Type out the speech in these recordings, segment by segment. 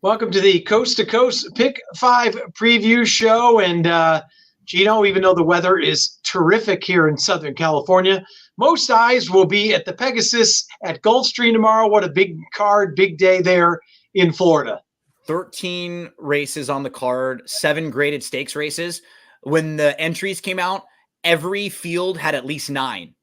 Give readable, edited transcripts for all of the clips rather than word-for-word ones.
Welcome to the Coast to Coast Pick 5 preview show. And Gino, even though the weather is terrific here in Southern California, most eyes will be at the Pegasus at Gulfstream tomorrow. What a big card, big day there in Florida. 13 races on the card, 7 graded stakes races. When the entries came out, every field had at least 9.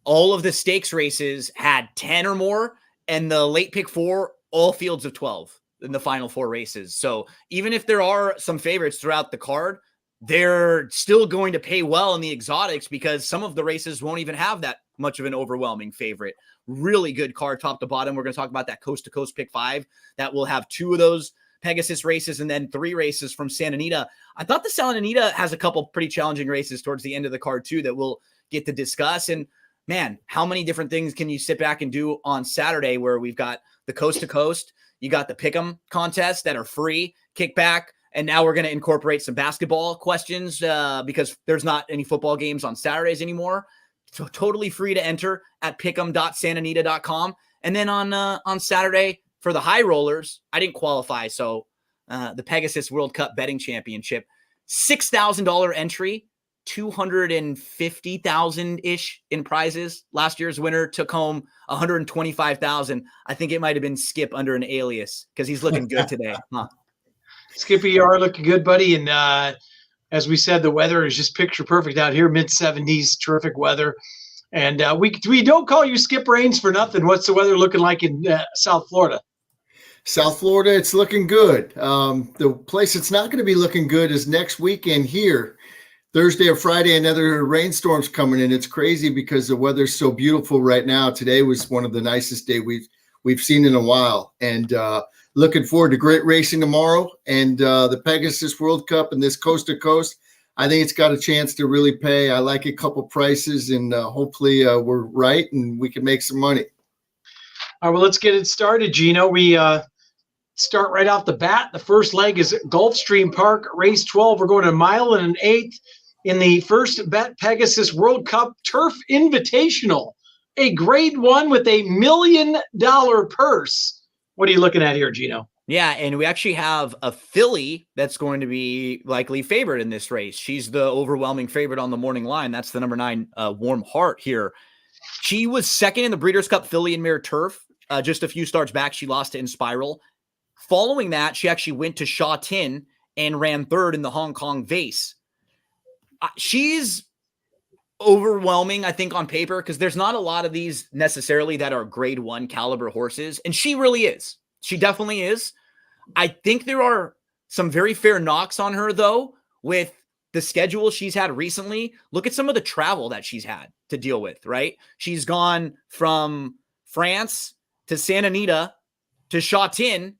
All of the stakes races had 10 or more, and the late pick 4, all fields of 12 in the final 4 races. So even if there are some favorites throughout the card, they're still going to pay well in the exotics because some of the races won't even have that much of an overwhelming favorite. Really good card top to bottom. We're going to talk about that Coast to Coast Pick 5 that will have 2 of those Pegasus races and then 3 races from Santa Anita. I thought the Santa Anita has a couple pretty challenging races towards the end of the card too that we'll get to discuss. And man, how many different things can you sit back and do on Saturday where we've got the Coast to Coast, you got the Pick'em contests that are free, kickback, and now we're going to incorporate some basketball questions because there's not any football games on Saturdays anymore. So totally free to enter at pick'em.santanita.com. And then on Saturday for the high rollers, I didn't qualify. So the Pegasus World Cup Betting Championship, $6,000 entry, 250,000-ish in prizes. Last year's winner took home 125,000. I think it might have been Skip under an alias because he's looking good today. Huh? Skippy, you are looking good, buddy. And as we said, the weather is just picture perfect out here, mid-70s, terrific weather. And we don't call you Skip Rains for nothing. What's the weather looking like in South Florida? South Florida, it's looking good. The place it's not going to be looking good is next weekend here. Thursday or Friday, another rainstorm's coming in. It's crazy because the weather's so beautiful right now. Today was one of the nicest days we've seen in a while. And looking forward to great racing tomorrow. And the Pegasus World Cup and this Coast to Coast, I think it's got a chance to really pay. I like a couple prices, and hopefully we're right and we can make some money. All right, well, let's get it started, Gino. We start right off the bat. The first leg is Gulfstream Park, race 12. We're going a mile and an eighth in the first Bet Pegasus World Cup Turf Invitational, a grade 1 with $1 million purse. What are you looking at here, Gino? Yeah, and we actually have a filly that's going to be likely favored in this race. She's the overwhelming favorite on the morning line. That's the number 9, Warm Heart here. She was second in the Breeders' Cup Filly and Mare Turf. Just a few starts back, she lost to Inspiral. Following that, she actually went to Sha Tin and ran third in the Hong Kong Vase. She's overwhelming, I think, on paper because there's not a lot of these necessarily that are grade 1 caliber horses, and she really is. She definitely is. I think there are some very fair knocks on her, though, with the schedule she's had recently. Look at some of the travel that she's had to deal with, right? She's gone from France to Santa Anita to Sha Tin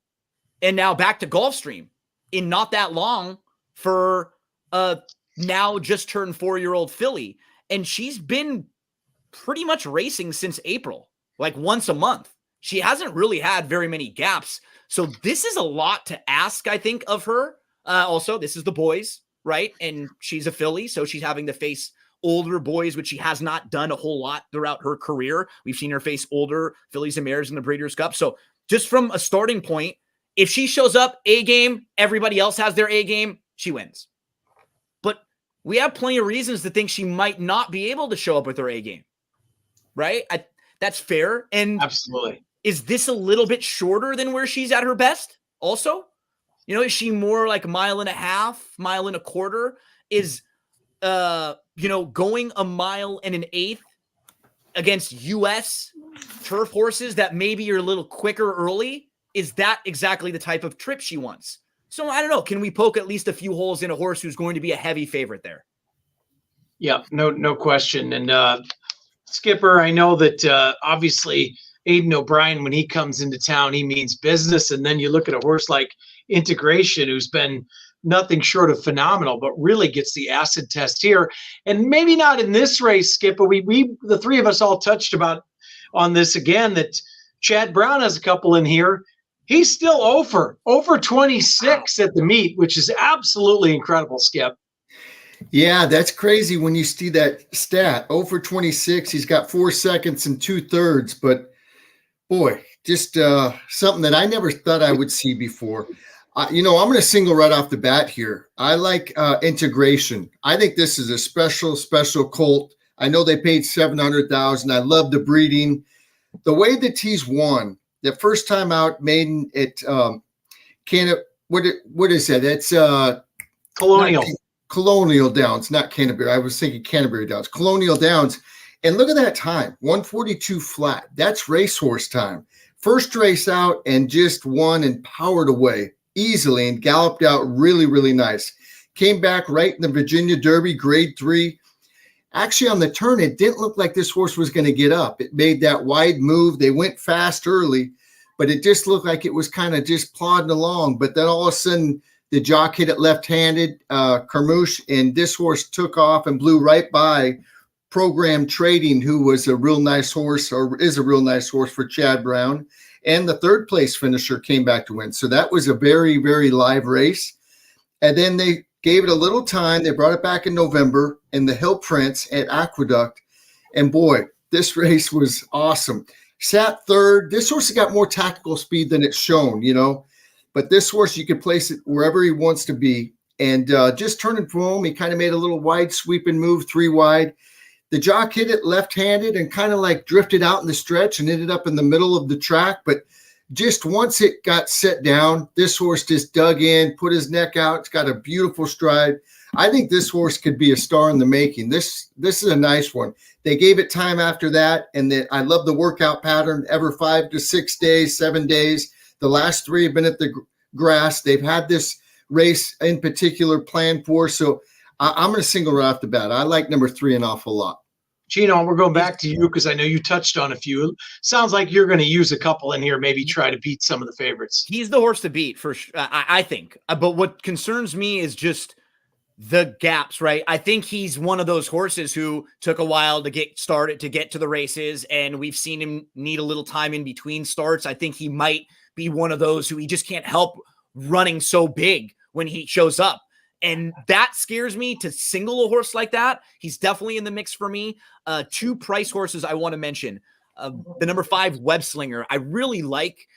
and now back to Gulfstream in not that long for now just turned 4-year-old filly. And she's been pretty much racing since April, like once a month. She hasn't really had very many gaps. So this is a lot to ask, I think, of her. Also, this is the boys, right? And she's a filly, so she's having to face older boys, which she has not done a whole lot throughout her career. We've seen her face older fillies and mares in the Breeders' Cup. So just from a starting point, if she shows up A game, everybody else has their A game, she wins. But we have plenty of reasons to think she might not be able to show up with her A game, right? That's fair. And absolutely. Is this a little bit shorter than where she's at her best? Also, is she more like 1.5 miles, 1.25 miles? Is, going 1.125 miles against U.S. turf horses that maybe are a little quicker early? Is that exactly the type of trip she wants? So I don't know. Can we poke at least a few holes in a horse who's going to be a heavy favorite there? Yeah, no question. And Skipper, I know that obviously Aidan O'Brien, when he comes into town, he means business. And then you look at a horse like Integration, who's been nothing short of phenomenal, but really gets the acid test here. And maybe not in this race, Skip, but we the three of us all touched about on this again, that Chad Brown has a couple in here. He's still over 26 at the meet, which is absolutely incredible, Skip. Yeah, that's crazy when you see that stat. Over 26, he's got 4 seconds and 2/3. But boy, just something that I never thought I would see before. I'm going to single right off the bat here. I like Integration. I think this is a special colt. I know they paid $700,000. I love the breeding. The way that he's won, the first time out, maiden at what is that? It's Colonial. Colonial Downs, not Canterbury. I was thinking Canterbury Downs. Colonial Downs. And look at that time, 142 flat. That's racehorse time. First race out and just won and powered away easily and galloped out really, really nice. Came back right in the Virginia Derby, grade 3. Actually, on the turn, it didn't look like this horse was going to get up. It made that wide move. They went fast early, but it just looked like it was kind of just plodding along. But then all of a sudden, the jock hit it left-handed, Carmouche, and this horse took off and blew right by Program Trading, who was a real nice horse, or is a real nice horse for Chad Brown. And the third place finisher came back to win. So that was a very, very live race. And then they gave it a little time. They brought it back in November in the Hill Prince at Aqueduct. And boy, this race was awesome. Sat third. This horse has got more tactical speed than it's shown, But this horse, you can place it wherever he wants to be. And just turning from home, he kind of made a little wide sweeping move, 3 wide. The jock hit it left-handed and kind of like drifted out in the stretch and ended up in the middle of the track. But just once it got set down, this horse just dug in, put his neck out. It's got a beautiful stride. I think this horse could be a star in the making. This is a nice one. They gave it time after that, and I love the workout pattern. Ever 5 to 6 days, 7 days. The last 3 have been at the grass. They've had this race in particular planned for. So I'm going to single right off the bat. I like number 3 an awful lot. Gino, we're going back to you because I know you touched on a few. Sounds like you're going to use a couple in here, maybe try to beat some of the favorites. He's the horse to beat for sure, I think. But what concerns me is just the gaps, right? I think he's one of those horses who took a while to get started, to get to the races, and we've seen him need a little time in between starts. I think he might be one of those who he just can't help running so big when he shows up. And that scares me to single a horse like that. He's definitely in the mix for me. 2 price horses I want to mention. The number 5, Webslinger. I really like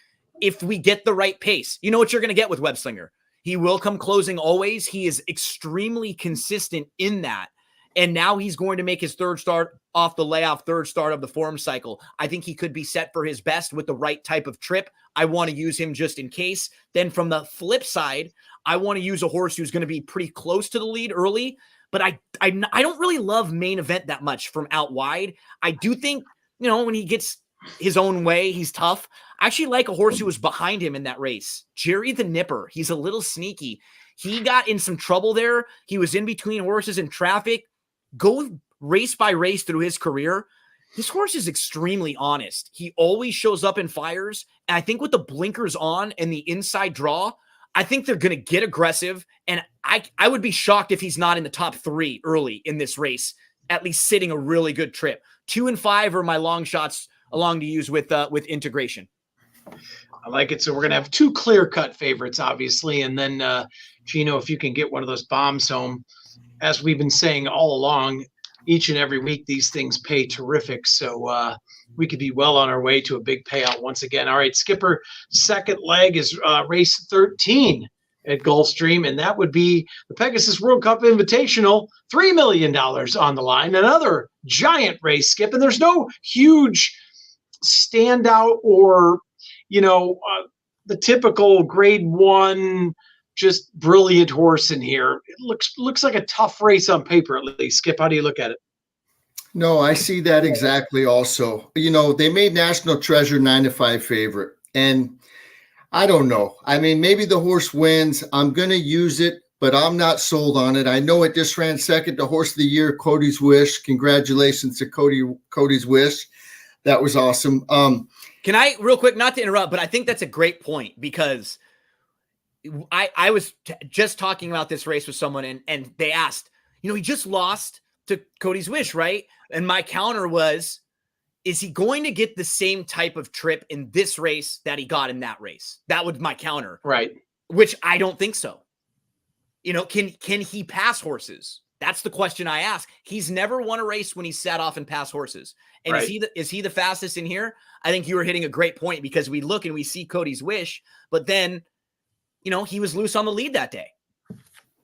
if we get the right pace. You know what you're going to get with Webslinger. He will come closing always. He is extremely consistent in that. And now he's going to make his third start off the layoff, third start of the form cycle. I think he could be set for his best with the right type of trip. I want to use him just in case. Then from the flip side, I want to use a horse who's going to be pretty close to the lead early, but I don't really love Main Event that much from out wide. I do think, when he gets his own way, he's tough. I actually like a horse who was behind him in that race, Jerry the Nipper. He's a little sneaky. He got in some trouble there. He was in between horses in traffic. Go race by race through his career. This horse is extremely honest. He always shows up and fires. And I think with the blinkers on and the inside draw, I think they're going to get aggressive. And I would be shocked if he's not in the top 3 early in this race, at least sitting a really good trip. 2 and 5 are my long shots along to use with Integration. I like it. So we're going to have 2 clear-cut favorites, obviously. And then, Gino, if you can get one of those bombs home, as we've been saying all along, each and every week, these things pay terrific. So we could be well on our way to a big payout once again. All right, Skipper, second leg is race 13 at Gulfstream, and that would be the Pegasus World Cup Invitational, $3 million on the line. Another giant race, Skip, and there's no huge standout or, the typical grade 1 just brilliant horse in here. It looks like a tough race on paper, at least. Skip, how do you look at it? No, I see that exactly also. They made National Treasure 9-5 favorite. And I don't know. I mean, maybe the horse wins. I'm going to use it, but I'm not sold on it. I know it just ran second to Horse of the Year, Cody's Wish. Congratulations to Cody's Wish. That was awesome. Can I, real quick, not to interrupt, but I think that's a great point because I was just talking about this race with someone and they asked, he just lost to Cody's Wish, right? And my counter was, is he going to get the same type of trip in this race that he got in that race? That was my counter. Right. Which I don't think so. Can he pass horses? That's the question I ask. He's never won a race when he sat off and passed horses. And Right. is he the fastest in here? I think you were hitting a great point, because we look and we see Cody's Wish, but then, he was loose on the lead that day.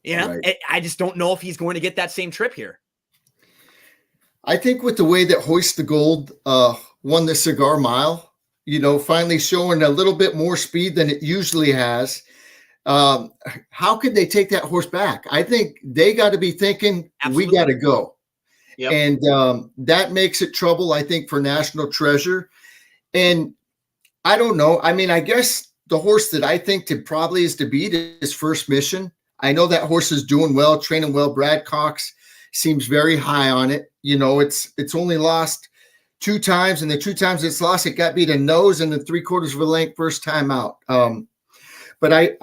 Right. I just don't know if he's going to get that same trip here. I think with the way that Hoist the Gold won the Cigar Mile, finally showing a little bit more speed than it usually has. How could they take that horse back? I think they got to be thinking, Absolutely. we got to go. Yep. And that makes it trouble, I think, for National Treasure. And I don't know. I mean, I guess the horse that I think probably is to beat is First Mission. I know that horse is doing well, training well. Brad Cox seems very high on it. It's only lost 2 times, and the 2 times it's lost, it got beat a nose and the 3/4 of a length first time out. But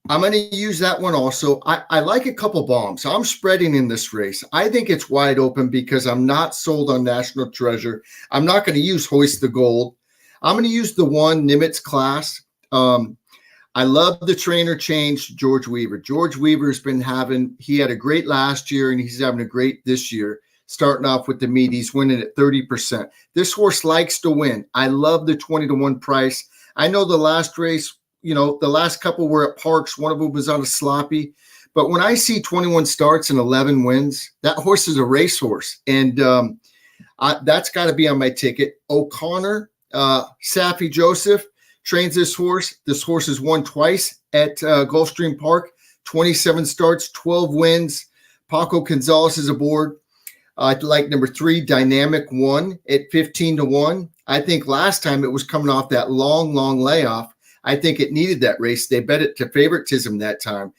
I'm going to use that one also. I like a couple bombs. I'm spreading in this race. I think it's wide open because I'm not sold on National Treasure. I'm not going to use Hoist the Gold. I'm going to use the 1 Nimitz Class. I love the trainer change, George Weaver. George Weaver's he had a great last year, and he's having a great this year. Starting off with the meet, he's winning at 30%. This horse likes to win. I love the 20-1 price. I know the last race, the last couple were at Parks. One of them was on a sloppy. But when I see 21 starts and 11 wins, that horse is a racehorse. And that's got to be on my ticket. O'Connor, Saffie Joseph trains this horse. This horse has won twice at Gulfstream Park, 27 starts, 12 wins. Paco Gonzalez is aboard. I like number 3, Dynamic One at 15-1. I think last time it was coming off that long layoff. I think it needed that race. They bet it to favoritism that time.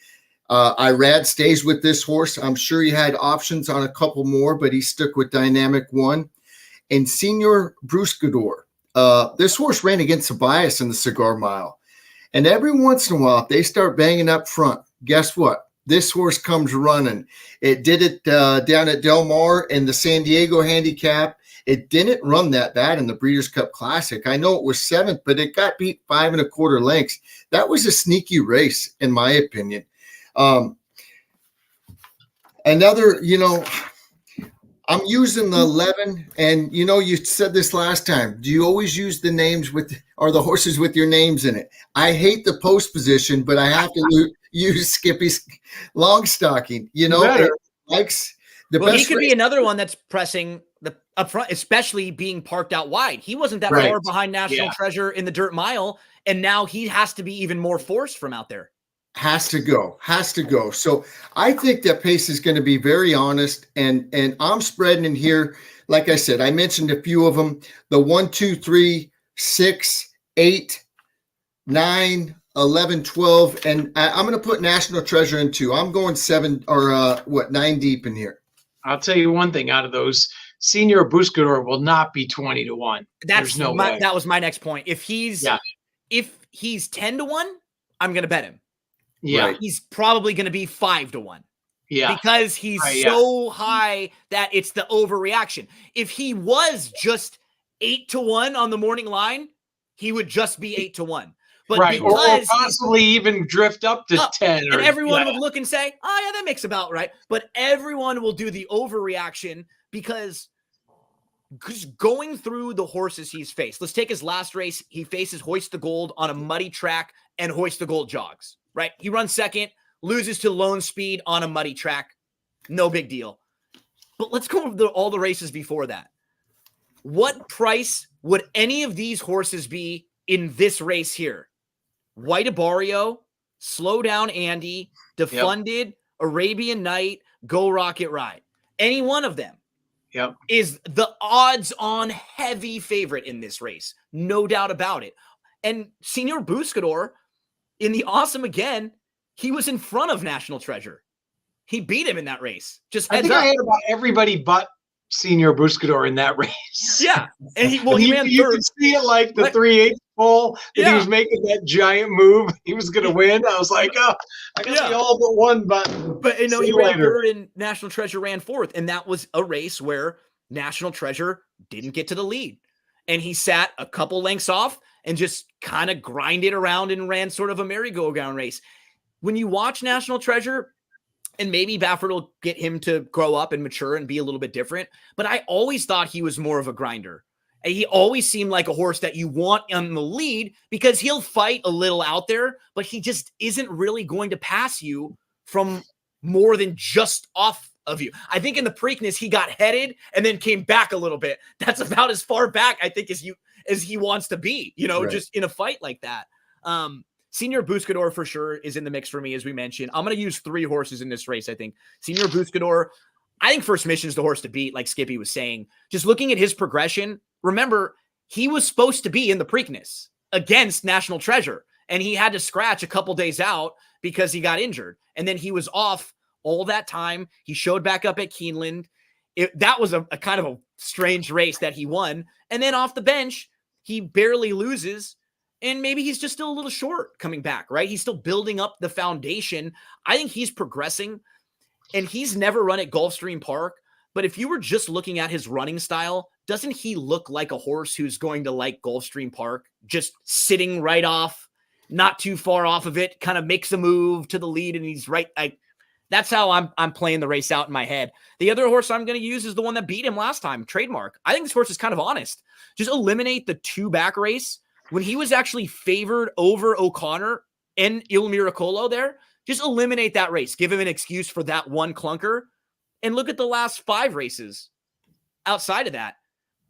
Irad stays with this horse. I'm sure he had options on a couple more, but he stuck with Dynamic One. And Senior Bruscador. This horse ran against Tobias in the Cigar Mile. And every once in a while, if they start banging up front, guess what? This horse comes running. It did it down at Del Mar in the San Diego Handicap. It didn't run that bad in the Breeders' Cup Classic. I know it was 7th, but it got beat 5 1/4 lengths. That was a sneaky race, in my opinion. Another, I'm using the 11, and you said this last time. Do you always use the names or the horses with your names in it? I hate the post position, but I have to use Skippy's long stocking. It likes the best. He could be another one that's pressing the up front, especially being parked out wide. He wasn't that far behind National Treasure in the dirt mile, and now he has to be even more forced from out there. Has to go. So I think that pace is going to be very honest, and I'm spreading in here. Like I said, I mentioned a few of them: the 1, 2, 3, 6, 8, 9, 11, 12, and I'm going to put National Treasure in 2. I'm going 7 or 9 deep in here. I'll tell you one thing out of those. Senior Buscador will not be 20-1. There's no way. That was my next point. If he's 10-1, I'm going to bet him. Yeah. Right. He's probably going to be 5-1. Yeah. Because he's so high that it's the overreaction. If he was just 8-1 on the morning line, he would just be 8-1. But or possibly even drift up to 10. And everyone would look and say, oh, yeah, that makes about right. But everyone will do the overreaction because going through the horses he's faced. Let's take his last race. He faces Hoist the Gold on a muddy track, and Hoist the Gold jogs, right? He runs second, loses to Lone Speed on a muddy track. No big deal. But let's go over all the races before that. What price would any of these horses be in this race here? White Abarrio, Slow Down Andy, Defunded, Arabian Night, Go Rocket Ride. Any one of them is the odds-on heavy favorite in this race. No doubt about it. And Senior Buscador, in the Awesome Again, he was in front of National Treasure. He beat him in that race. I think I had about everybody but Senior Buscador in that race. Yeah. And he ran third. You could see it like the 3/8 pole that he was making that giant move. He was going to win. I was like, oh, I guess we all but one button. But he ran third and National Treasure ran fourth. And that was a race where National Treasure didn't get to the lead. And he sat a couple lengths off and just kind of grinded around and ran sort of a merry-go-round race. When you watch National Treasure, And maybe Baffert will get him to grow up and mature and be a little bit different. But I always thought he was more of a grinder. And he always seemed like a horse that you want on the lead because he'll fight a little out there, but he just isn't really going to pass you from more than just off of you. I think in the Preakness, he got headed and then came back a little bit. That's about as far back, I think, as he wants to be, Right. just in a fight like that. Senior Buscador for sure is in the mix for me, as we mentioned. I'm going to use 3 horses in this race, I think. Senior Buscador, I think First Mission is the horse to beat, like Skippy was saying. Just looking at his progression, remember, he was supposed to be in the Preakness against National Treasure, and he had to scratch a couple days out because he got injured. And then he was off all that time. He showed back up at Keeneland. That was a kind of a strange race that he won. And then off the bench, he barely loses. And maybe he's just still a little short coming back, right? He's still building up the foundation. I think he's progressing, and he's never run at Gulfstream Park. But if you were just looking at his running style, doesn't he look like a horse who's going to like Gulfstream Park? Just sitting right off, not too far off of it, kind of makes a move to the lead, and he's right. That's how I'm playing the race out in my head. The other horse I'm going to use is the one that beat him last time, Trademark. I think this horse is kind of honest. Just eliminate the 2-back race. When he was actually favored over O'Connor and Il Miracolo there, just eliminate that race. Give him an excuse for that one clunker. And look at the last 5 races outside of that.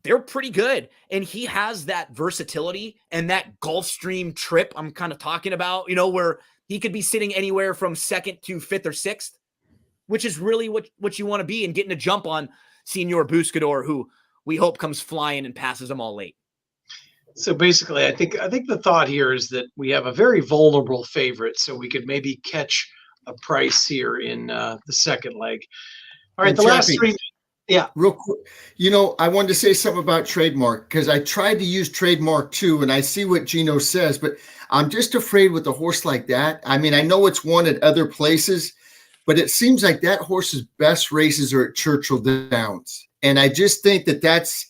They're pretty good. And he has that versatility and that Gulfstream trip I'm kind of talking about, where he could be sitting anywhere from 2nd to 5th or 6th, which is really what you want to be, and getting a jump on Senior Buscador, who we hope comes flying and passes them all late. So basically, I think the thought here is that we have a very vulnerable favorite, so we could maybe catch a price here in the second leg. All right, And the last Chappie, 3. Yeah. Real quick, I wanted to say something about Trademark because I tried to use Trademark too, and I see what Gino says, but I'm just afraid with a horse like that. I mean, I know it's won at other places, but it seems like that horse's best races are at Churchill Downs. And I just think that's,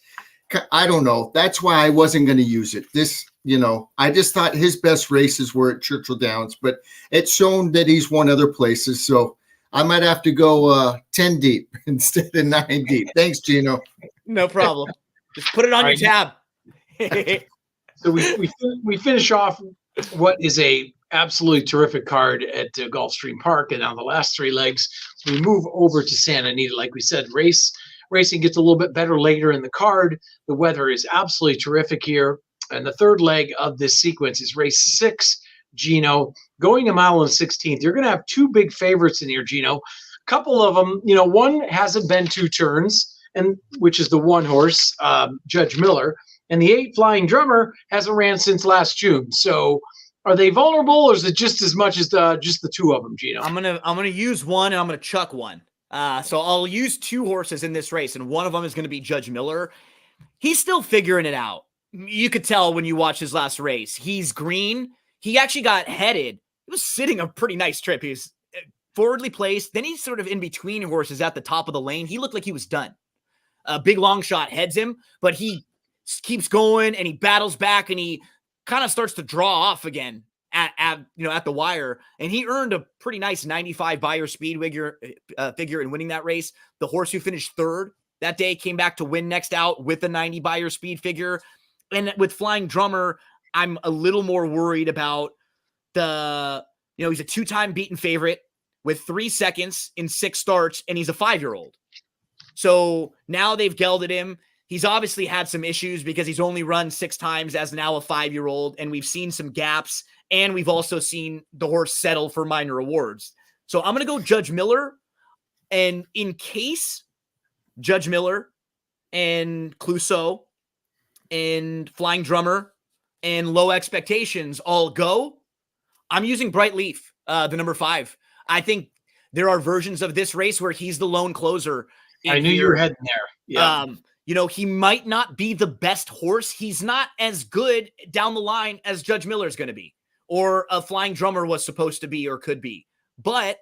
I don't know. That's why I wasn't going to use it. I just thought his best races were at Churchill Downs, but it's shown that he's won other places. So I might have to go 10 deep instead of 9 deep. Thanks, Gino. No problem. Just put it on your tab. So we finish off what is a absolutely terrific card at Gulfstream Park, and on the last 3 legs, we move over to Santa Anita. Like we said, racing gets a little bit better later in the card. The weather is absolutely terrific here. And the 3rd leg of this sequence is race 6, Gino, going a mile and 16th. You're going to have 2 big favorites in here, Gino. A couple of them, one hasn't been 2 turns, and which is the 1 horse, Judge Miller. And the 8 Flying Drummer hasn't ran since last June. So are they vulnerable, or is it just as much as just the 2 of them, Gino? I'm gonna use one, and I'm gonna chuck one. So I'll use 2 horses in this race, and one of them is going to be Judge Miller. He's still figuring it out. You could tell when you watch his last race. He's green. He actually got headed. He was sitting a pretty nice trip. He was forwardly placed. Then he's sort of in between horses at the top of the lane. He looked like he was done. A big long shot heads him, but he keeps going, and he battles back, and he kind of starts to draw off again at the wire, and he earned a pretty nice 95 Beyer speed figure in winning that race. The horse who finished 3rd that day came back to win next out with a 90 Beyer speed figure. And with Flying Drummer, I'm a little more worried about he's a 2-time beaten favorite with 3 seconds in 6 starts, and he's a 5-year-old. So now they've gelded him. He's obviously had some issues because he's only run 6 times as now a 5-year-old, and we've seen some gaps, and we've also seen the horse settle for minor awards. So I'm going to go Judge Miller, and in case Judge Miller and Clouseau and Flying Drummer and Low Expectations all go, I'm using Bright Leaf, the number 5. I think there are versions of this race where he's the lone closer. I knew you were heading there. Yeah. He might not be the best horse. He's not as good down the line as Judge Miller is going to be, or a Flying Drummer was supposed to be or could be. But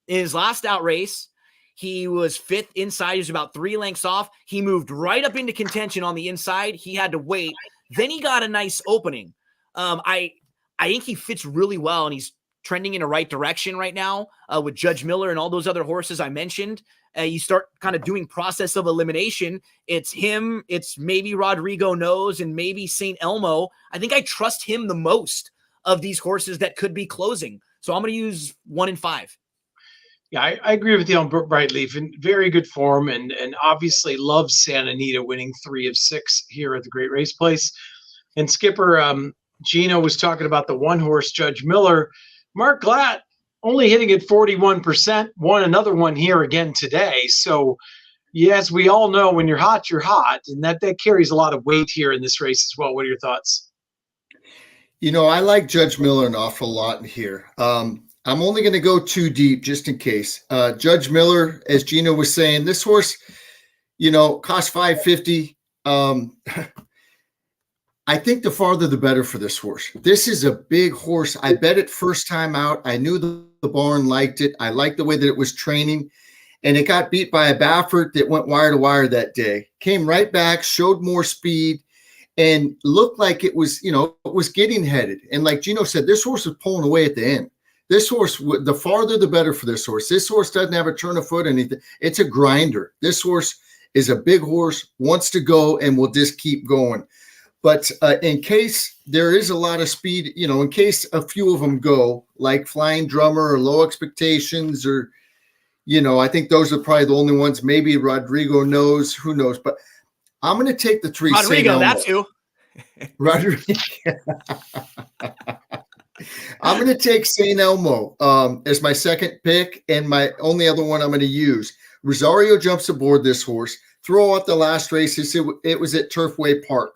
in his last out race, he was 5th inside. He was about 3 lengths off. He moved right up into contention on the inside. He had to wait. Then he got a nice opening. I think he fits really well, and he's trending in the right direction right now with Judge Miller and all those other horses I mentioned. You start kind of doing process of elimination. It's him. It's maybe Rodrigo Knows and maybe St. Elmo. I think I trust him the most of these horses that could be closing. So I'm going to use 1 and 5. Yeah, I agree with you on Brightleaf. In very good form, and obviously loves Santa Anita, winning 3 of 6 here at the Great Race Place. And Skipper, Gino was talking about the one horse, Judge Miller. Mark Glatt only hitting at 41%, won another one here again today. So, yes, we all know when you're hot, and that carries a lot of weight here in this race as well. What are your thoughts? You know, I like Judge Miller an awful lot here. I'm only going to go 2 deep just in case. Judge Miller, as Gino was saying, this horse, you know, cost $550. I think the farther the better for this horse. This is a big horse. I bet it first time out. I knew the barn liked it. I liked the way that it was training. And it got beat by a Baffert that went wire to wire that day. Came right back, showed more speed, and looked like it was, you know, it was getting headed. And like Gino said, this horse was pulling away at the end. This horse, the farther the better for this horse. This horse doesn't have a turn of foot or anything. It's a grinder. This horse is a big horse, wants to go, and will just keep going. But in case there is a lot of speed, you know, in case a few of them go, like Flying Drummer or Low Expectations, or, you know, I think those are probably the only ones. Maybe Rodrigo Knows, who knows. But I'm going to take the 3. Rodrigo, that's who. Rodrigo. I'm going to take St. Elmo as my second pick, and my only other one I'm going to use. Rosario jumps aboard this horse. Throw out the last race. It was at Turfway Park.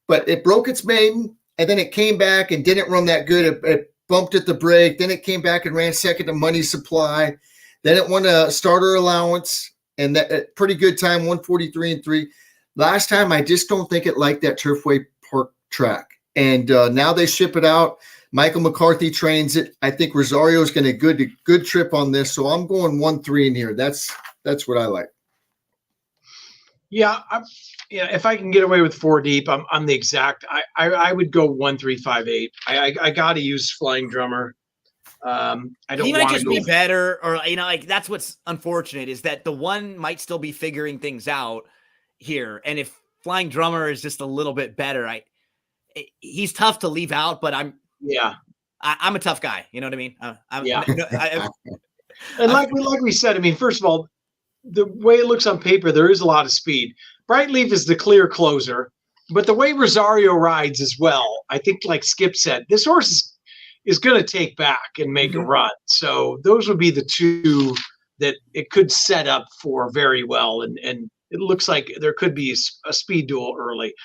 But it broke its maiden, and then it came back and didn't run that good. It bumped at the break. Then it came back and ran second to Money Supply. Then it won a starter allowance, and that pretty good time, 143-3. Last time, I just don't think it liked that Turfway Park track. And now they ship it out. Michael McCarthy trains it. I think Rosario is going to get a good trip on this. So I'm going 1-3 in here. That's what I like. Yeah, if I can get away with 4 deep, I'm the exact. I would go 1-3-5-8. I got to use Flying Drummer. I don't. He might just be better, or you know, like that's what's unfortunate is that the one might still be figuring things out here, and if Flying Drummer is just a little bit better, he's tough to leave out. But I'm a tough guy. You know what I mean? And like we said, I mean, first of all, the way it looks on paper, there is a lot of speed. Brightleaf is the clear closer, but the way Rosario rides as well, I think, like Skip said, this horse is going to take back and make a run. So those would be the 2 that it could set up for very well. And it looks like there could be a speed duel early.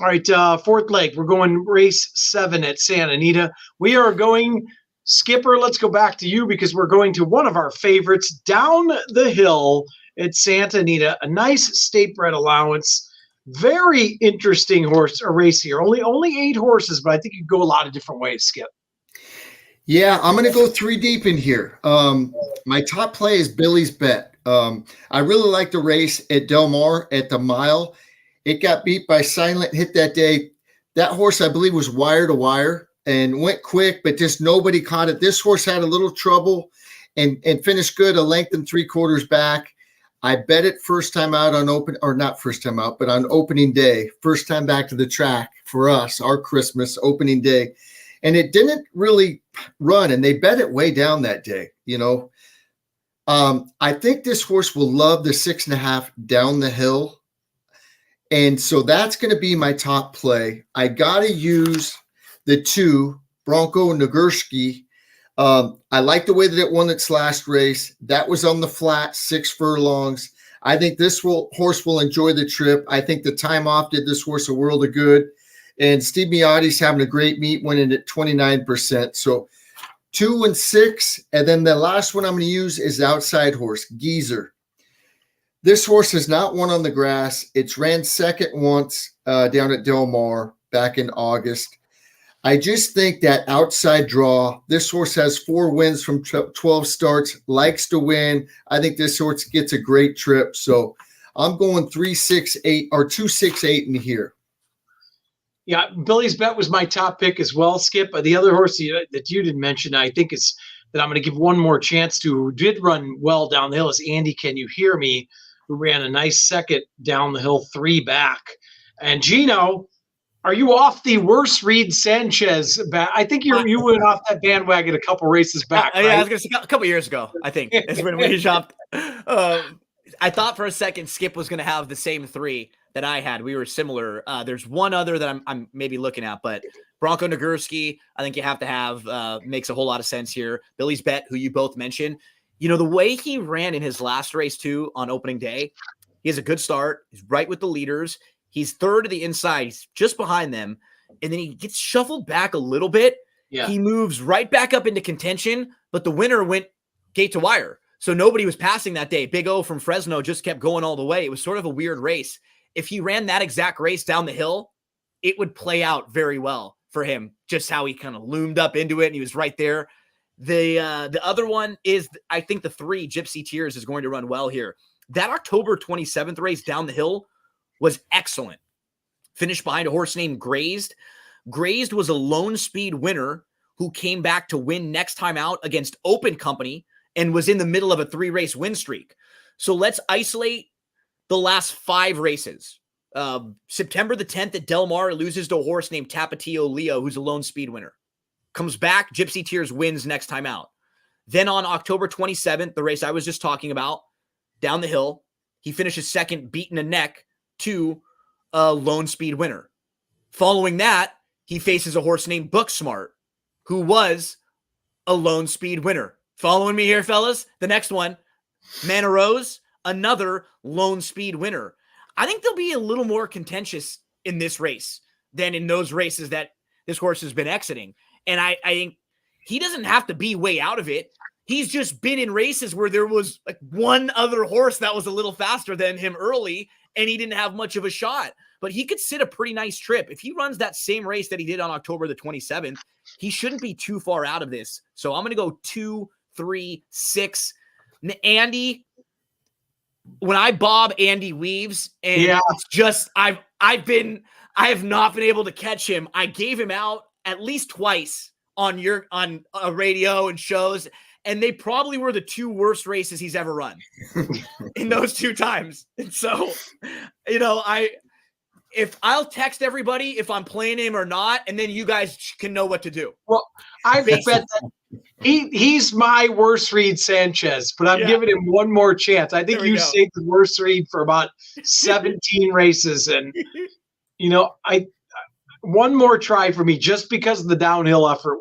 All right, 4th leg, we're going race 7 at Santa Anita. We are going, Skipper, let's go back to you because we're going to one of our favorites, Down the Hill at Santa Anita, a nice state bred allowance. Very interesting race here. Only 8 horses, but I think you could go a lot of different ways, Skip. Yeah, I'm going to go 3 deep in here. My top play is Billy's Bet. I really like the race at Del Mar at the mile. It got beat by Silent Hit that day. That horse, I believe, was wire to wire and went quick, but just nobody caught it. This horse had a little trouble and finished good, a length and 3/4 back. I bet it first time out on on opening day, first time back to the track for us, our Christmas opening day. And it didn't really run, and they bet it way down that day, you know. I think this horse will love the 6.5 down the hill. And so that's going to be my top play. I got to use the 2, Bronco Nagurski. I like the way that it won its last race. That was on the flat, 6 furlongs. I think this horse will enjoy the trip. I think the time off did this horse a world of good. And Steve Miotti's having a great meet, winning at 29%. So 2 and 6. And then the last one I'm going to use is the outside horse, Geezer. This horse has not won on the grass. It's ran second once down at Del Mar back in August. I just think that outside draw, this horse has 4 wins from 12 starts, likes to win. I think this horse gets a great trip. So I'm going 3-6-8 or 2-6-8 in here. Yeah, Billy's Bet was my top pick as well, Skip. The other horse that you didn't mention, I think is that I'm going to give one more chance to, who did run well down the hill, is Andy Can You Hear Me, who ran a nice second down the hill, 3 back. And Gino, are you off the worst Reed Sanchez? I think you went off that bandwagon a couple races back. Yeah, right? I was gonna say a couple years ago. I think is when we jumped. I thought for a second Skip was gonna have the same 3 that I had. We were similar. There's one other that I'm maybe looking at, but Bronco Nagurski, I think you have to have, makes a whole lot of sense here. Billy's Bet, who you both mentioned, the way he ran in his last race too on opening day, he has a good start. He's right with the leaders. He's third to the inside. He's just behind them. And then he gets shuffled back a little bit. Yeah. He moves right back up into contention, but the winner went gate to wire. So nobody was passing that day. Big O from Fresno just kept going all the way. It was sort of a weird race. If he ran that exact race down the hill, it would play out very well for him, just how he kind of loomed up into it and he was right there. The other one is, I think the 3, Gypsy Tears, is going to run well here. That October 27th race down the hill was excellent. Finished behind a horse named Grazed. Grazed was a lone speed winner who came back to win next time out against Open Company and was in the middle of a 3-race win streak. So let's isolate the last 5 races. September the 10th at Del Mar, loses to a horse named Tapatio Leo, who's a lone speed winner. Comes back, Gypsy Tears wins next time out. Then on October 27th, the race I was just talking about, down the hill, he finishes second, beating a neck to a lone speed winner. Following that, he faces a horse named Booksmart, who was a lone speed winner. Following me here, fellas? The next one, Mana Rose, another lone speed winner. I think they'll be a little more contentious in this race than in those races that this horse has been exiting. And I think he doesn't have to be way out of it. He's just been in races where there was like one other horse that was a little faster than him early, and he didn't have much of a shot. But he could sit a pretty nice trip. If he runs that same race that he did on October the 27th, he shouldn't be too far out of this. So I'm going to go 2, 3, 6. Andy, when I bob Andy Weaves, and it's just I have not been able to catch him. I gave him out at least twice on a radio and shows, and they probably were the 2 worst races he's ever run in those 2 times. And so, if I'll text everybody if I'm playing him or not, and then you guys can know what to do. Well, I bet that he's my worst Reed Sanchez, but I'm giving him one more chance. I think you saved the worst Reed for about 17 races, and one more try for me, just because of the downhill effort.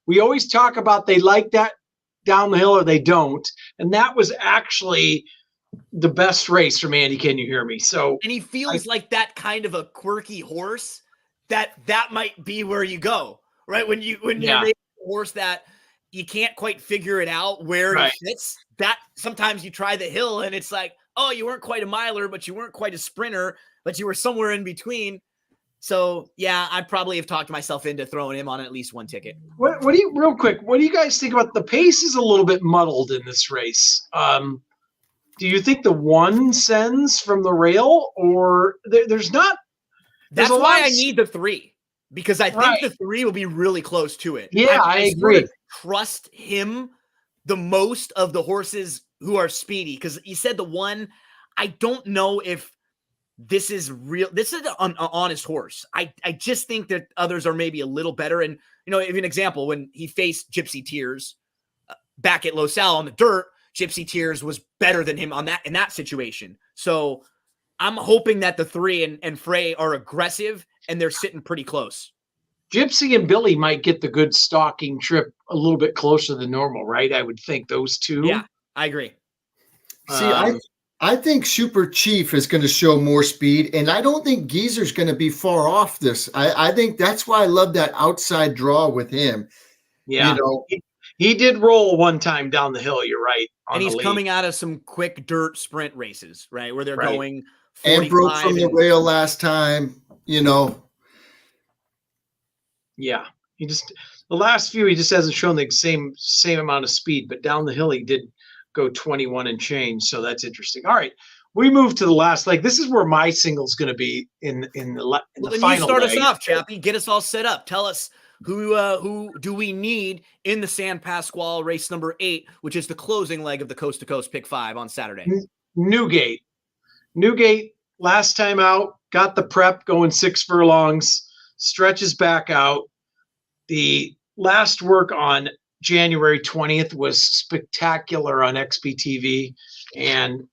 We always talk about they like that down the hill or they don't, and that was actually the best race from Andy Can You Hear Me? So, and he feels like that kind of a quirky horse that might be where you go, right? When you're a horse that you can't quite figure it out where he fits, that sometimes you try the hill and it's like, oh, you weren't quite a miler, but you weren't quite a sprinter, but you were somewhere in between. So yeah, I probably have talked myself into throwing him on at least one ticket. What do you, real quick, what do you guys think about the pace? Is a little bit muddled in this race. Do you think the 1 sends from the rail, or there's not? That's why I need the 3, because I think the 3 will be really close to it. Yeah, I agree. Sort of trust him the most of the horses who are speedy, because you said the 1, I don't know if this is real. This is an honest horse. I just think that others are maybe a little better. And, give an example, when he faced Gypsy Tears back at Los Al on the dirt, Gypsy Tears was better than him in that situation. So I'm hoping that the 3 and Frey are aggressive and they're sitting pretty close. Gypsy and Billy might get the good stalking trip a little bit closer than normal, right? I would think those 2. Yeah, I agree. See, I think Super Chief is going to show more speed, and I don't think Geezer's going to be far off this. I think that's why I love that outside draw with him. Yeah. He did roll one time down the hill. You're right. And he's coming out of some quick dirt sprint races, right? Where they're going 45 and broke from the rail last time, Yeah. The last few, he just hasn't shown the same amount of speed, but down the hill he did go 21 and change. So that's interesting. All right. we move to the last leg. This is where my single's going to be in the Well, then final you start leg. us off, Chappie. Get us all set up. Tell us who do we need in the San Pasquale race number 8, which is the closing leg of the Coast to Coast Pick 5 on Saturday. Newgate. Last time out, got the prep going 6 furlongs, stretches back out. The last work on January 20th was spectacular on XBTV, and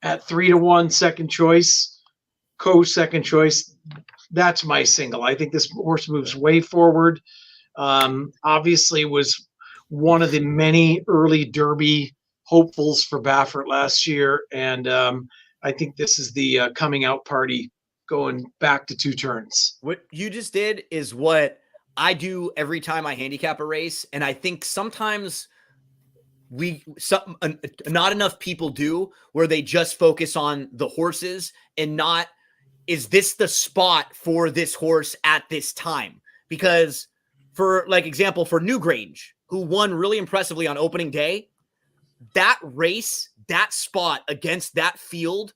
at 3-1 second choice, second choice, that's my single. I think this horse moves way forward. Obviously was one of the many early Derby hopefuls for Baffert last year, and I think this is the coming out party going back to 2 turns. What you just did is what I do every time I handicap a race, and I think sometimes not enough people do, where they just focus on the horses and not, is this the spot for this horse at this time? Because for example, for Newgrange, who won really impressively on opening day, that race, that spot against that field,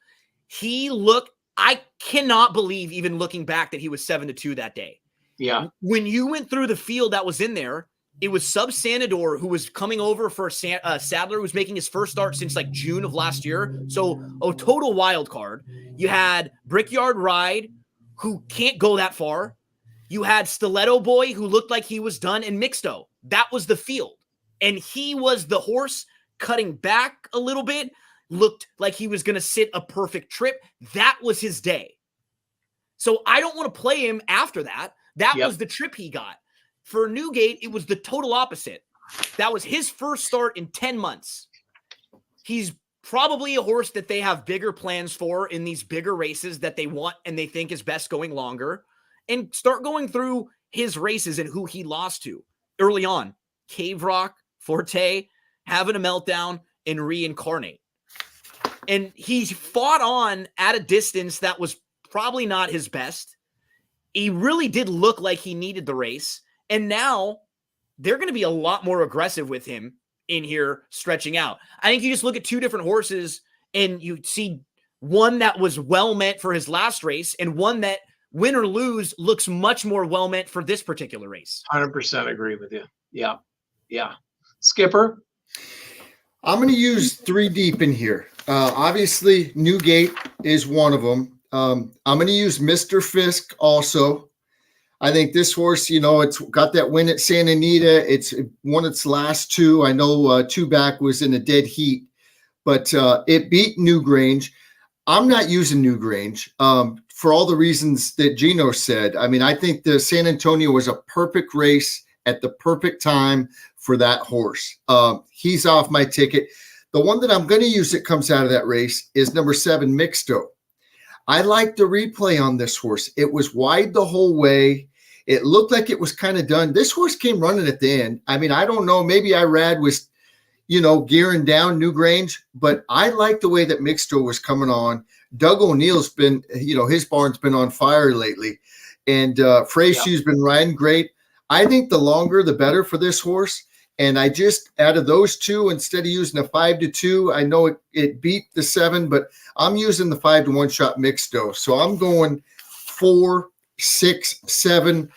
I cannot believe, even looking back, that he was 7-2 that day. Yeah. When you went through the field that was in there, it was Sub Sanador, who was coming over for Sadler, who was making his first start since June of last year. So a total wild card. You had Brickyard Ride, who can't go that far. You had Stiletto Boy, who looked like he was done, and Mixto. That was the field. And he was the horse cutting back a little bit, looked like he was going to sit a perfect trip. That was his day. So I don't want to play him after that. That was the trip he got. For Newgate, it was the total opposite. That was his first start in 10 months. He's probably a horse that they have bigger plans for in these bigger races that they want and they think is best going longer. And start going through his races and who he lost to early on. Cave Rock, Forte, Having a Meltdown, and Reincarnate. And he fought on at a distance that was probably not his best. He really did look like he needed the race. And now they're going to be a lot more aggressive with him in here stretching out. I think you just look at 2 different horses and you see one that was well meant for his last race and one that, win or lose, looks much more well meant for this particular race. 100% agree with you. Yeah. Yeah. Skipper? I'm going to use 3 deep in here. Obviously, Newgate is one of them. I'm going to use Mr. Fisk also. I think this horse, it's got that win at Santa Anita. It's won its last 2. I know 2 back was in a dead heat, but it beat Newgrange. I'm not using Newgrange for all the reasons that Gino said. I mean, I think the San Antonio was a perfect race at the perfect time for that horse. He's off my ticket. The one that I'm going to use that comes out of that race is number 7, Mixto. I like the replay on this horse. It was wide the whole way. It looked like it was kind of done. This horse came running at the end. I mean, I don't know. Maybe Irad was, gearing down Newgrange, but I like the way that Mixto was coming on. Doug O'Neill's been, his barn's been on fire lately. And Freyshew's been riding great. I think the longer, the better for this horse. And I just, out of those 2, instead of using a 5-2, I know it beat the 7, but I'm using the 5-1 shot Mixto. So I'm going 4, 6, 7.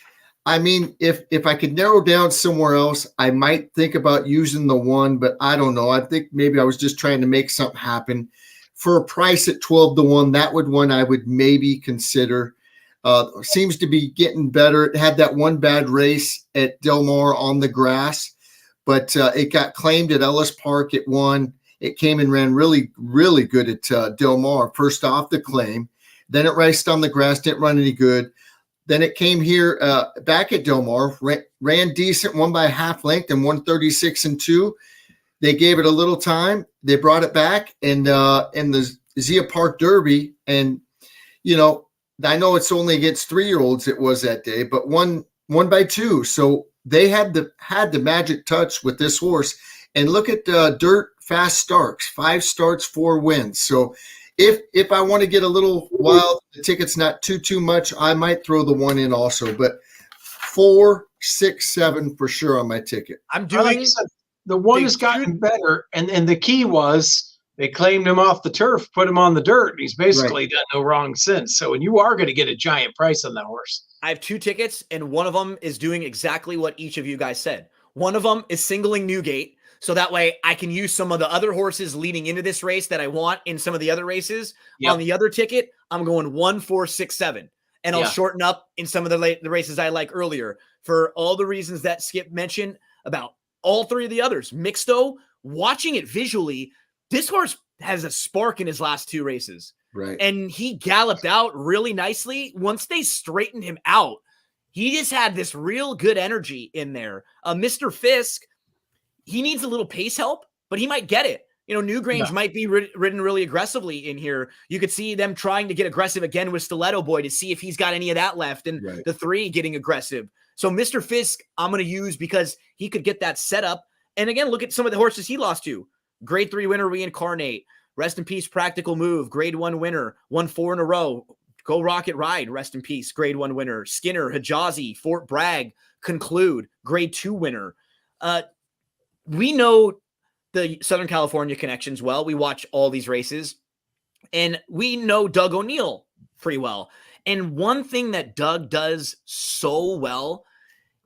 I mean, if I could narrow down somewhere else, I might think about using the 1, but I don't know. I think maybe I was just trying to make something happen. For a price at 12-1, that one I would maybe consider. Seems to be getting better. It had that one bad race at Del Mar on the grass, but it got claimed at Ellis Park. It won. It came and ran really, really good at Del Mar, first off the claim. Then it raced on the grass, didn't run any good. Then it came here back at Del Mar, ran decent, won by a half length and 136-2. They gave it a little time. They brought it back in the Zia Park Derby. And, I know it's only against 3-year-olds it was that day, but won by 2. So they had the magic touch with this horse. And look at Dirt Fast Starts, 5 starts, 4 wins. So if I want to get a little wild, the ticket's not too much, I might throw the 1 in also. But 4, 6, 7 for sure on my ticket. I'm doing the 1 has gotten better, and the key was they claimed him off the turf, put him on the dirt. He's basically done no wrong since. So, and you are going to get a giant price on that horse. I have 2 tickets, and one of them is doing exactly what each of you guys said. One of them is singling Newgate, so that way I can use some of the other horses leading into this race that I want in some of the other races. Yep. On the other ticket, I'm going 1, 4, 6, 7, and I'll shorten up in some of the races I like earlier for all the reasons that Skip mentioned about all 3 of the others. Mixto, watching it visually, this horse has a spark in his last 2 races. Right. And he galloped out really nicely. Once they straightened him out, he just had this real good energy in there. Mr. Fisk, he needs a little pace help, but he might get it. You know, Newgrange might be ridden really aggressively in here. You could see them trying to get aggressive again with Stiletto Boy to see if he's got any of that left, and the 3 getting aggressive. So Mr. Fisk, I'm going to use because he could get that set up. And again, look at some of the horses he lost to. Grade 3 winner, Reincarnate. Rest in peace, Practical Move. Grade 1 winner. Won 4 in a row. Go Rocket Ride. Rest in peace. Grade 1 winner. Skinner, Hijazi, Fort Bragg. Conclude. Grade 2 winner. We know the Southern California connections well. We watch all these races. And we know Doug O'Neill pretty well. And one thing that Doug does so well,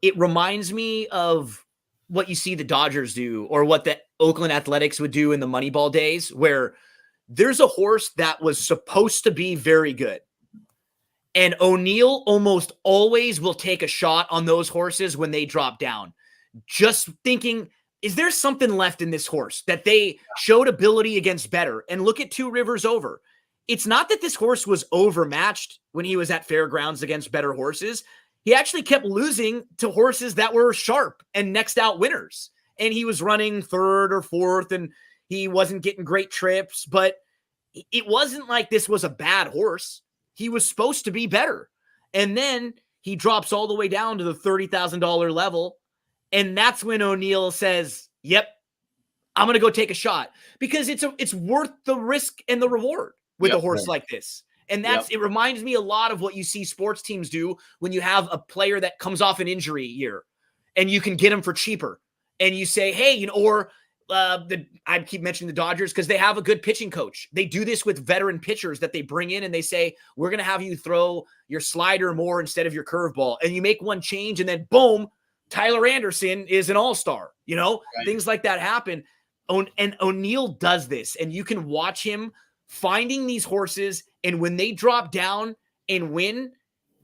it reminds me of what you see the Dodgers do, or what the Oakland Athletics would do in the Moneyball days, where there's a horse that was supposed to be very good. And O'Neill almost always will take a shot on those horses when they drop down. Just thinking, is there something left in this horse that they showed ability against better? And look at 2 Rivers Over. It's not that this horse was overmatched when he was at fairgrounds against better horses. He actually kept losing to horses that were sharp and next out winners. And he was running 3rd or 4th, and he wasn't getting great trips, but it wasn't like this was a bad horse. He was supposed to be better. And then he drops all the way down to the $30,000 level. And that's when O'Neill says, yep, I'm going to go take a shot, because it's worth the risk and the reward with a horse like this. And it reminds me a lot of what you see sports teams do when you have a player that comes off an injury year and you can get him for cheaper. And you say, hey, you know, or I keep mentioning the Dodgers because they have a good pitching coach. They do this with veteran pitchers that they bring in, and they say, we're going to have you throw your slider more instead of your curveball. And you make one change, and then boom, Tyler Anderson is an all-star. You know, things like that happen. And O'Neill does this, and you can watch him finding these horses. And when they drop down and win,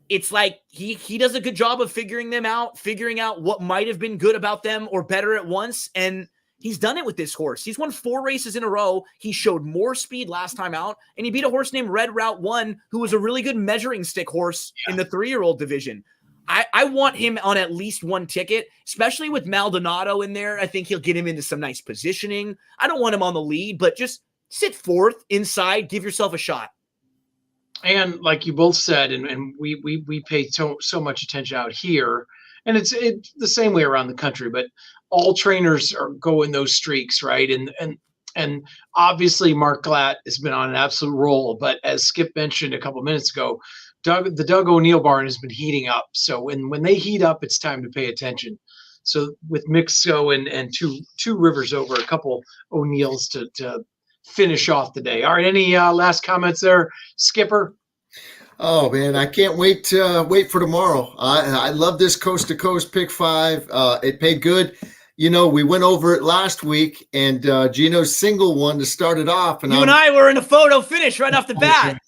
it's like he does a good job of figuring out what might have been good about them or better at once. And he's done it with this horse. He's won 4 races in a row. He showed more speed last time out, and he beat a horse named Red Route 1, who was a really good measuring stick horse in the 3-year-old division. I want him on at least 1 ticket, especially with Maldonado in there. I think he'll get him into some nice positioning. I don't want him on the lead, but just sit 4th inside, give yourself a shot. And like you both said, and we pay so much attention out here, and it's the same way around the country, but all trainers go in those streaks, right? And obviously Mark Glatt has been on an absolute roll, but as Skip mentioned a couple minutes ago, the Doug O'Neill barn has been heating up. So when they heat up, it's time to pay attention. So with Mixo and two Rivers Over, a couple O'Neills to finish off the day. All right, any last comments there, Skipper? Oh man, I can't wait for tomorrow. I love this coast to coast pick 5. It paid good. You know, we went over it last week, and Gino's single one to start it off. And you and I were in a photo finish right off the bat.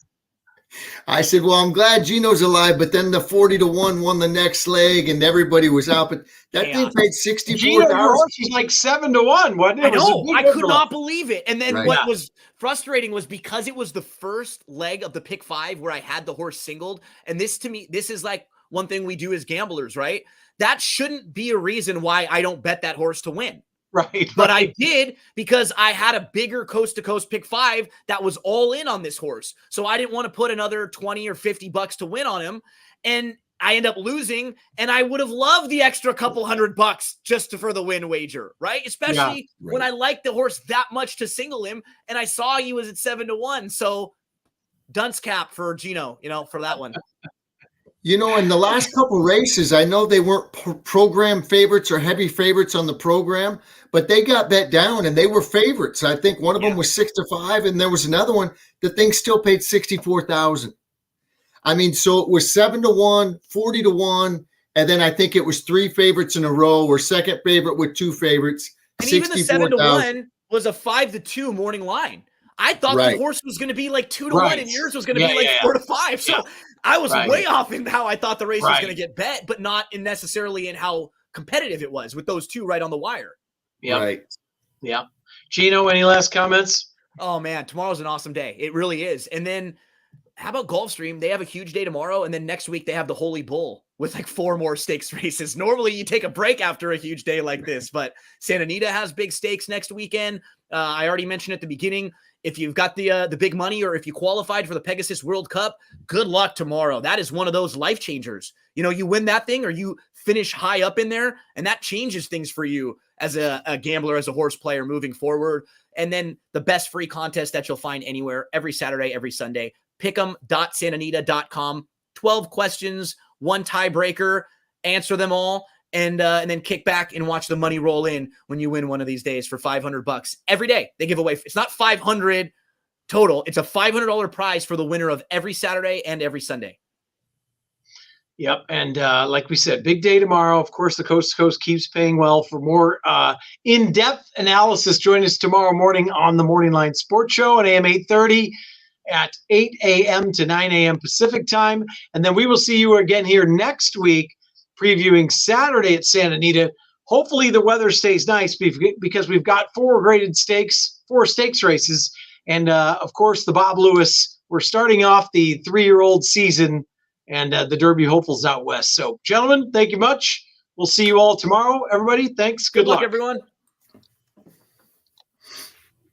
I said, well, I'm glad Gino's alive, but then the 40-1 won the next leg, and everybody was out. But that thing paid $64,000. Gino, your horse was like 7-1, wasn't it? I know. I could not believe it. And then what was frustrating was because it was the first leg of the pick 5 where I had the horse singled. And this, to me, this is like one thing we do as gamblers, right? That shouldn't be a reason why I don't bet that horse to win. Right. But I did, because I had a bigger coast to coast pick 5 that was all in on this horse. So I didn't want to put another 20 or $50 to win on him. And I end up losing, and I would have loved the extra couple $100 just for the win wager, right? Especially when I liked the horse that much to single him, and I saw he was at 7-1. So dunce cap for Gino, for that one. You know, in the last couple races, I know they weren't program favorites or heavy favorites on the program, but they got bet down and they were favorites. I think one of them was 6-5, and there was another one. The thing still paid 64,000. I mean, so it was 7-1, 40-1, and then I think it was 3 favorites in a row, or second favorite with 2 favorites. And even the 64,000. 7-1 was a 5-2 morning line. I thought the horse was going to be like 2-1, and yours was going to be like 4-5. So I was way off in how I thought the race was going to get bet, but not necessarily in how competitive it was with those two right on the wire. Yeah. Right. Yeah. Gino, any last comments? Oh man, tomorrow's an awesome day. It really is. And then how about Gulfstream? They have a huge day tomorrow, and then next week they have the Holy Bull with like 4 more stakes races. Normally you take a break after a huge day like this, but Santa Anita has big stakes next weekend. I already mentioned at the beginning, if you've got the big money, or if you qualified for the Pegasus World Cup, good luck tomorrow. That is one of those life changers. You know, you win that thing or you finish high up in there, and that changes things for you as a gambler, as a horse player moving forward. And then the best free contest that you'll find anywhere every Saturday, every Sunday, pick'em.santanita.com. 12 questions, 1 tiebreaker, answer them all, and then kick back and watch the money roll in when you win one of these days for $500 every day. They give away. It's not 500 total. It's a $500 prize for the winner of every Saturday and every Sunday. Yep. And like we said, big day tomorrow. Of course, the Coast to Coast keeps paying well. For more in-depth analysis, join us tomorrow morning on the Morning Line Sports Show at AM 8:30 at 8 a.m. to 9 a.m. Pacific time. And then we will see you again here next week, previewing Saturday at Santa Anita. Hopefully the weather stays nice because we've got 4 stakes races. And of course, the Bob Lewis, we're starting off the 3-year-old season, and the Derby hopefuls out west. So gentlemen, thank you much. We'll see you all tomorrow. Everybody, thanks. Good luck, everyone.